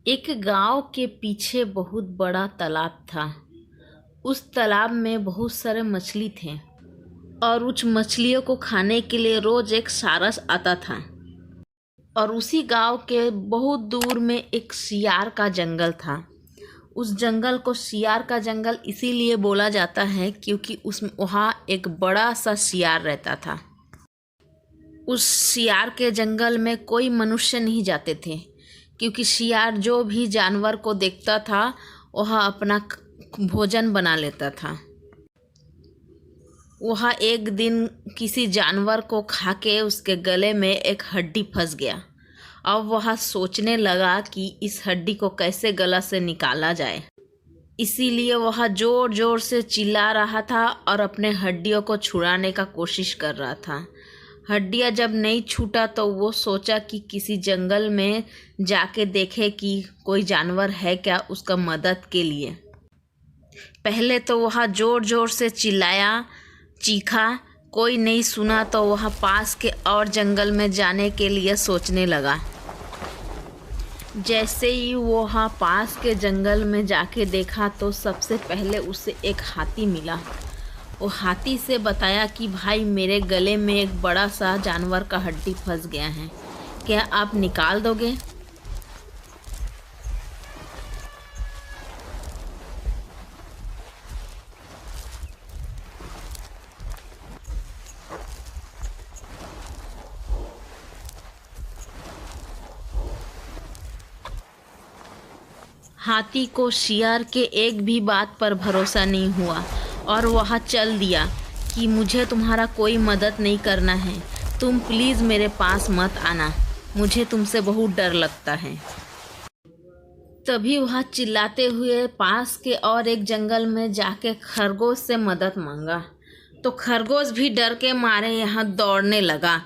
एक गांव के पीछे बहुत बड़ा तालाब था। उस तालाब में बहुत सारे मछली थे और उस मछलियों को खाने के लिए रोज एक सारस आता था। और उसी गांव के बहुत दूर में एक सियार का जंगल था। उस जंगल को सियार का जंगल इसीलिए बोला जाता है क्योंकि उसमें वहाँ एक बड़ा सा सियार रहता था। उस सियार के जंगल में कोई मनुष्य नहीं जाते थे क्योंकि सियार जो भी जानवर को देखता था वह अपना भोजन बना लेता था। वह एक दिन किसी जानवर को खा के उसके गले में एक हड्डी फंस गया। अब वह सोचने लगा कि इस हड्डी को कैसे गला से निकाला जाए। इसीलिए वह ज़ोर ज़ोर से चिल्ला रहा था और अपने हड्डियों को छुड़ाने का कोशिश कर रहा था। हड्डियाँ जब नहीं छूटा तो वो सोचा कि किसी जंगल में जाके देखे कि कोई जानवर है क्या उसका मदद के लिए। पहले तो वह ज़ोर ज़ोर से चिल्लाया, चीखा, कोई नहीं सुना तो वह पास के और जंगल में जाने के लिए सोचने लगा। जैसे ही वह पास के जंगल में जाके देखा तो सबसे पहले उसे एक हाथी मिला। वो हाथी से बताया कि भाई मेरे गले में एक बड़ा सा जानवर का हड्डी फंस गया है, क्या आप निकाल दोगे? हाथी को सियार के एक भी बात पर भरोसा नहीं हुआ और वह चल दिया कि मुझे तुम्हारा कोई मदद नहीं करना है, तुम प्लीज़ मेरे पास मत आना, मुझे तुमसे बहुत डर लगता है। तभी वह चिल्लाते हुए पास के और एक जंगल में जाके खरगोश से मदद मांगा तो खरगोश भी डर के मारे यहाँ दौड़ने लगा।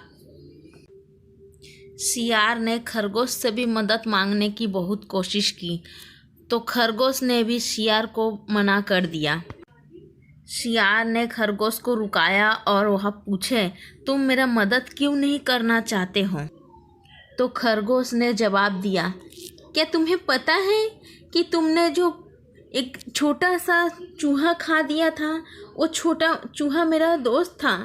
सियार ने खरगोश से भी मदद मांगने की बहुत कोशिश की तो खरगोश ने भी सियार को मना कर दिया। सियार ने खरगोश को रुकाया और वह पूछे, तुम मेरा मदद क्यों नहीं करना चाहते हो? तो खरगोश ने जवाब दिया, क्या तुम्हें पता है कि तुमने जो एक छोटा सा चूहा खा दिया था, वो छोटा चूहा मेरा दोस्त था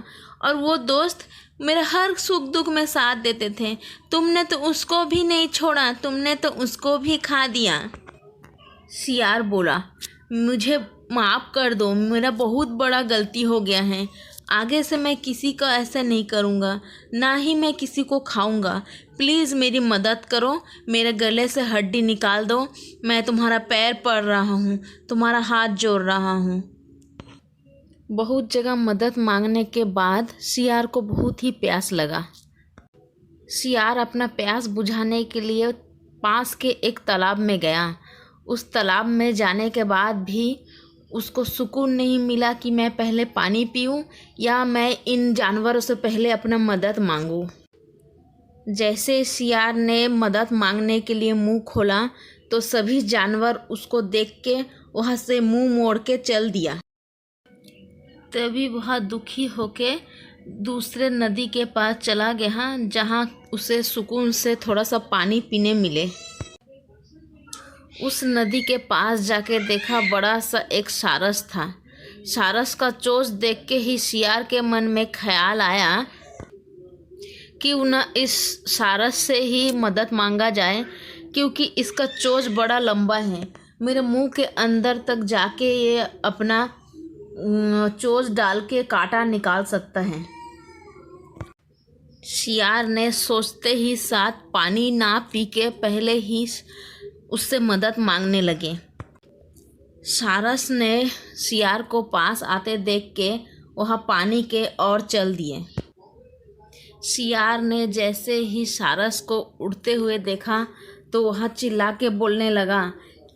और वो दोस्त मेरा हर सुख दुख में साथ देते थे। तुमने तो उसको भी नहीं छोड़ा, तुमने तो उसको भी खा दिया। सियार बोला, मुझे माफ़ कर दो, मेरा बहुत बड़ा गलती हो गया है। आगे से मैं किसी का ऐसा नहीं करूँगा, ना ही मैं किसी को खाऊँगा। प्लीज़ मेरी मदद करो, मेरे गले से हड्डी निकाल दो। मैं तुम्हारा पैर पड़ रहा हूँ, तुम्हारा हाथ जोड़ रहा हूँ। बहुत जगह मदद मांगने के बाद सियार को बहुत ही प्यास लगा। सियार अपना प्यास बुझाने के लिए पास के एक तालाब में गया। उस तालाब में जाने के बाद भी उसको सुकून नहीं मिला कि मैं पहले पानी पीऊँ या मैं इन जानवरों से पहले अपना मदद मांगूँ। जैसे सियार ने मदद मांगने के लिए मुंह खोला तो सभी जानवर उसको देख के वहाँ से मुंह मोड़ के चल दिया। तभी वह दुखी होके दूसरे नदी के पास चला गया जहाँ उसे सुकून से थोड़ा सा पानी पीने मिले। उस नदी के पास जाके देखा बड़ा सा एक सारस था। सारस का चोंच देख के ही सियार के मन में ख्याल आया कि न इस सारस से ही मदद मांगा जाए क्योंकि इसका चोंच बड़ा लंबा है, मेरे मुंह के अंदर तक जाके ये अपना चोंच डाल के कांटा निकाल सकता है। सियार ने सोचते ही साथ पानी ना पी के पहले ही उससे मदद मांगने लगे। सारस ने सियार को पास आते देख के वह पानी के ओर चल दिए। सियार ने जैसे ही सारस को उड़ते हुए देखा तो वह चिल्ला के बोलने लगा,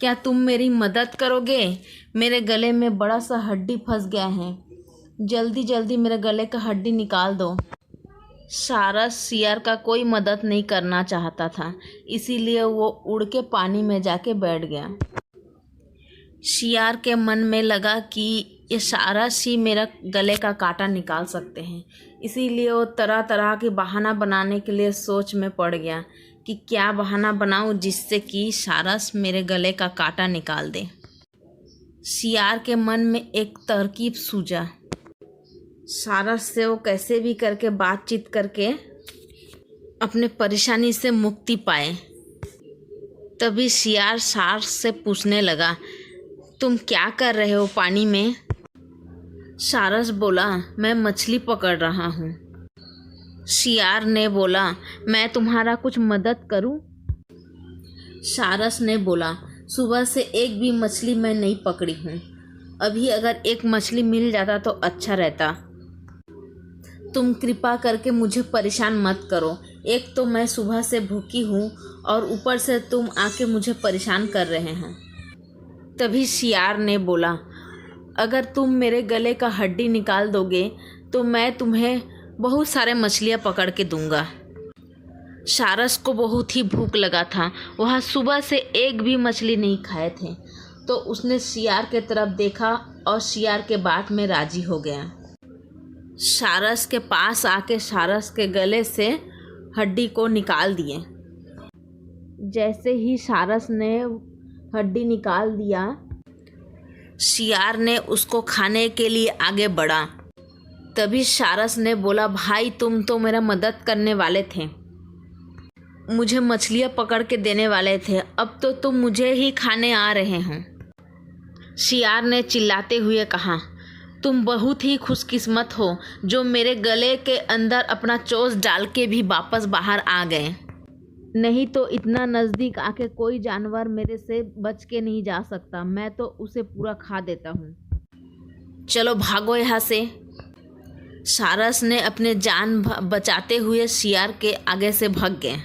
क्या तुम मेरी मदद करोगे? मेरे गले में बड़ा सा हड्डी फंस गया है, जल्दी जल्दी मेरे गले का हड्डी निकाल दो। सारस सियार का कोई मदद नहीं करना चाहता था, इसीलिए वो उड़ के पानी में जाके बैठ गया। सियार के मन में लगा कि ये सारस ही मेरा गले का कांटा निकाल सकते हैं, इसीलिए वो तरह तरह के बहाना बनाने के लिए सोच में पड़ गया कि क्या बहाना बनाऊं जिससे कि सारस मेरे गले का कांटा निकाल दे। शियार के मन में एक तरकीब सूझा। सारस से वो कैसे भी करके बातचीत करके अपने परेशानी से मुक्ति पाए। तभी शियार सारस से पूछने लगा, तुम क्या कर रहे हो पानी में? सारस बोला, मैं मछली पकड़ रहा हूँ। शियार ने बोला, मैं तुम्हारा कुछ मदद करूँ? सारस ने बोला, सुबह से एक भी मछली मैं नहीं पकड़ी हूँ। अभी अगर एक मछली मिल जाता तो अच्छा रहता। तुम कृपा करके मुझे परेशान मत करो। एक तो मैं सुबह से भूखी हूँ और ऊपर से तुम आके मुझे परेशान कर रहे हैं। तभी शियार ने बोला, अगर तुम मेरे गले का हड्डी निकाल दोगे तो मैं तुम्हें बहुत सारे मछलियाँ पकड़ के दूंगा। सारस को बहुत ही भूख लगा था। वह सुबह से एक भी मछली नहीं खाए थे, तो उसने शियार के तरफ देखा और शियार के बात में राजी हो गया। सारस के पास आके सारस के गले से हड्डी को निकाल दिए। जैसे ही सारस ने हड्डी निकाल दिया, शियार ने उसको खाने के लिए आगे बढ़ा। तभी सारस ने बोला, भाई तुम तो मेरा मदद करने वाले थे, मुझे मछलियाँ पकड़ के देने वाले थे, अब तो तुम मुझे ही खाने आ रहे हो। शियार ने चिल्लाते हुए कहा, तुम बहुत ही खुशकिस्मत हो जो मेरे गले के अंदर अपना चोंच डाल के भी वापस बाहर आ गए, नहीं तो इतना नज़दीक आके कोई जानवर मेरे से बच के नहीं जा सकता। मैं तो उसे पूरा खा देता हूँ। चलो भागो यहाँ से। सारस ने अपने जान बचाते हुए शियार के आगे से भाग गए।